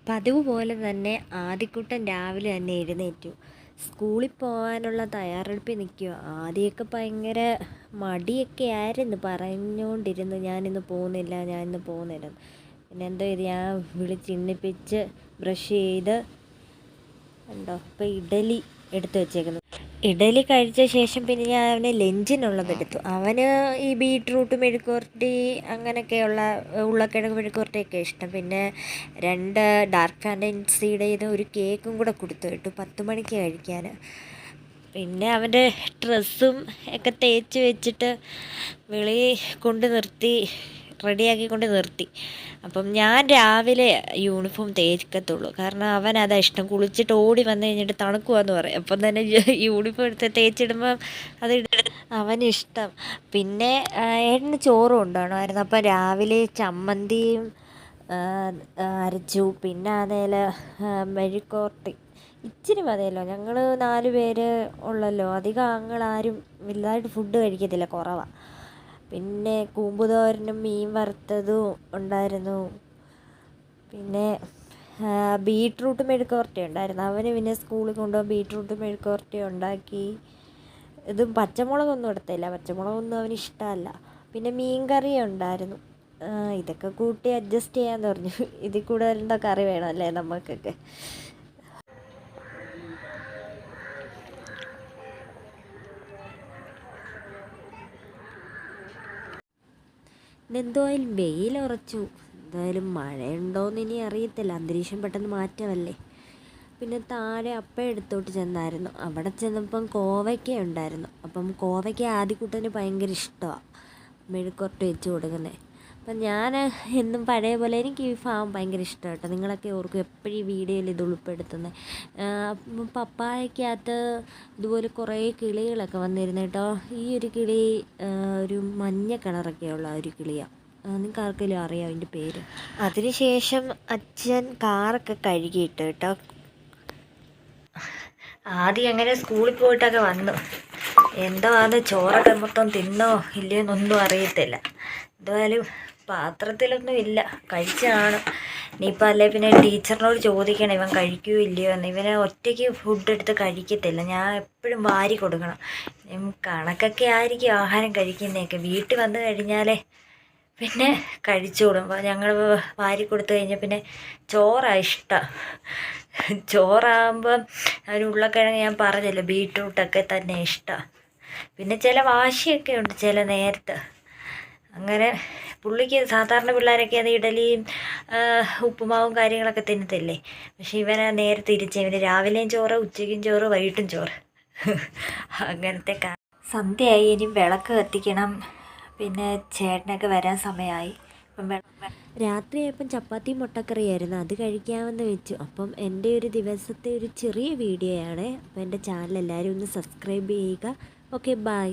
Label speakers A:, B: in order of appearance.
A: പതിവ് പോലെ തന്നെ ആദിക്കുട്ടൻ രാവിലെ തന്നെ എഴുന്നേറ്റു. സ്കൂളിൽ പോകാനുള്ള തയ്യാറെടുപ്പിൽ നിൽക്കുക. ആദ്യമൊക്കെ ഭയങ്കര മടിയൊക്കെ ആയിരുന്നു, പറഞ്ഞുകൊണ്ടിരുന്നു ഞാനിന്ന് പോകുന്നില്ല. പിന്നെ എന്തോ ഇത് ഞാൻ വിളിച്ചെണ്ണിപ്പിച്ച് ബ്രഷ് ചെയ്ത് ഉണ്ടോ ഇപ്പോൾ ഇഡലി എടുത്ത് വെച്ചേക്കുന്നു. ഇഡലി കഴിച്ച ശേഷം പിന്നെ ഞാൻ അവന് ലഞ്ചിനുള്ളതെടുത്തു. അവന് ഈ ബീട്രൂട്ട് മെഴുക്കുവരട്ടി അങ്ങനെയൊക്കെയുള്ള ഉരുളക്കിഴങ്ങ് മെഴുക്കുവരട്ടിയൊക്കെ ഇഷ്ടം. പിന്നെ 2 ഡാർക്ക് ഫാൻറ്റസിയുടെ ഒരു കേക്കും കൂടെ കൊടുത്തു വിട്ടു 10 മണിക്ക് കഴിക്കാൻ. പിന്നെ അവൻ്റെ ഡ്രസ്സും ഒക്കെ തേച്ച് വെച്ചിട്ട് വെളിയിൽ കൊണ്ട് നിർത്തി, റെഡിയാക്കിക്കൊണ്ട് നിർത്തി. അപ്പം ഞാൻ രാവിലെ യൂണിഫോം തേക്കത്തുള്ളൂ, കാരണം അവനതാ ഇഷ്ടം. കുളിച്ചിട്ട് ഓടി വന്നു കഴിഞ്ഞിട്ട് തണുക്കുവാന്ന് പറയും. അപ്പം തന്നെ യൂണിഫോം എടുത്ത് തേച്ചിടുമ്പം അത് അവനിഷ്ടം. പിന്നെ ഏട്ടന് ചോറ് കൊണ്ടുപോകണമായിരുന്നു. അപ്പം രാവിലെ ചമ്മന്തിയും അരച്ചു. പിന്നെ അതേൽ മെഴുക്കുവരട്ടി ഇച്ചിരി മതിയല്ലോ, ഞങ്ങൾ 4 പേര് ഉള്ളല്ലോ, അധികം ആരും വലുതായിട്ട് ഫുഡ് കഴിക്കത്തില്ല, കുറവാണ്. പിന്നെ കൂമ്പുതോരനും മീൻ വറുത്തതും ഉണ്ടായിരുന്നു. പിന്നെ ബീട്രൂട്ട് മെഴുക്കുവരട്ടി ഉണ്ടായിരുന്നു. അവന് പിന്നെ സ്കൂളിൽ കൊണ്ടുപോകാൻ ബീട്രൂട്ട് മെഴുക്കുവരട്ടി ഉണ്ടാക്കി. ഇതും പച്ചമുളകൊന്നും എടുത്തില്ല, പച്ചമുളകൊന്നും അവന് ഇഷ്ടമല്ല. പിന്നെ മീൻ കറി ഉണ്ടായിരുന്നു. ഇതൊക്കെ കൂട്ടി അഡ്ജസ്റ്റ് ചെയ്യാമെന്ന് പറഞ്ഞു. ഇതിൽ കൂടുതൽ എന്താ കറി വേണമല്ലേ നമുക്കൊക്കെ. ഇന്നെന്തായാലും വെയിലുറച്ചു. എന്തായാലും മഴയുണ്ടോയെന്ന് ഇനി അറിയത്തില്ല, അന്തരീക്ഷം പെട്ടെന്ന് മാറ്റമല്ലേ. പിന്നെ താഴെ അപ്പം എടുത്തോട്ട് ചെന്നായിരുന്നു. അവിടെ ചെന്നപ്പം കോവയ്ക്ക ഉണ്ടായിരുന്നു. അപ്പം കോവയ്ക്ക ആദ്യക്കുട്ടന് ഭയങ്കര ഇഷ്ടമാണ് മെഴുക്കുവരട്ടി വെച്ച് കൊടുക്കുന്നത്. അപ്പം ഞാൻ എന്നും പഴയ പോലെ എനിക്ക് ഈ ഫാം ഭയങ്കര ഇഷ്ടമാണ് കേട്ടോ. നിങ്ങളൊക്കെ ഓർക്കും എപ്പോഴും ഈ വീഡിയോയിൽ ഇത് ഉൾപ്പെടുത്തുന്നത്. പപ്പായക്കകത്ത് ഇതുപോലെ കുറേ കിളികളൊക്കെ വന്നിരുന്നു കേട്ടോ. ഈ ഒരു കിളി ഒരു മഞ്ഞ കളറൊക്കെയുള്ള ഒരു കിളിയാണ്. നിങ്ങൾക്ക് ആർക്കെങ്കിലും അറിയാം അതിൻ്റെ പേര്? അതിനുശേഷം അച്ഛൻ കാറൊക്കെ കഴുകിയിട്ട് കേട്ടോ. ആദ്യം അങ്ങനെ സ്കൂളിൽ പോയിട്ടൊക്കെ വന്നു. എന്തോ അത് ചോറൊക്കെ മൊത്തം തിന്നോ ഇല്ലയോ എന്നൊന്നും അറിയത്തില്ല. എന്തായാലും പാത്രത്തിലൊന്നും ഇല്ല, കഴിച്ചാണ്. ഇനിയിപ്പോൾ അല്ലേ പിന്നെ ടീച്ചറിനോട് ചോദിക്കണം ഇവൻ കഴിക്കുകയോ ഇല്ലയോ എന്ന്. ഇവനെ ഒറ്റയ്ക്ക് ഫുഡ് എടുത്ത് കഴിക്കത്തില്ല, ഞാൻ എപ്പോഴും വാരി കൊടുക്കണം. കണക്കൊക്കെ ആയിരിക്കും ആഹാരം കഴിക്കുന്നതൊക്കെ. വീട്ടിൽ വന്നു കഴിഞ്ഞാലേ പിന്നെ കഴിച്ചോളും. ഞങ്ങൾ വാരി കൊടുത്തു കഴിഞ്ഞാൽ പിന്നെ ചോറാണ് ഇഷ്ടം. ചോറാകുമ്പം അതിന് ഉരുളക്കിഴങ്ങ് ഞാൻ പറഞ്ഞല്ലോ, ബീട്രൂട്ടൊക്കെ തന്നെ ഇഷ്ടം. പിന്നെ ചില വാശിയൊക്കെ ഉണ്ട് ചില നേരത്ത്. അങ്ങനെ പുള്ളിക്ക് സാധാരണ പിള്ളേരൊക്കെ അത് ഇഡലിയും ഉപ്പുമാവും കാര്യങ്ങളൊക്കെ തിന്നത്തില്ലേ. പക്ഷെ ഇവനെ നേരെ തിരിച്ച്, ഇവന് രാവിലെയും ചോറ്, ഉച്ചയ്ക്കും ചോറ്, വൈകിട്ടും ചോറ്. അങ്ങനത്തെ സന്ധ്യയായി, ഇനി വിളക്ക് കത്തിക്കണം. പിന്നെ ചേട്ടനൊക്കെ വരാൻ സമയമായി. അപ്പം രാത്രിയായപ്പം ചപ്പാത്തിയും മുട്ടക്കറിയായിരുന്നു, അത് കഴിക്കാമെന്ന് വെച്ചു. അപ്പം എൻ്റെ ഒരു ദിവസത്തെ ഒരു ചെറിയ വീഡിയോ ആണ്. അപ്പോൾ എൻ്റെ ചാനൽ എല്ലാവരും ഒന്ന് സബ്സ്ക്രൈബ് ചെയ്യുക. Okay, by.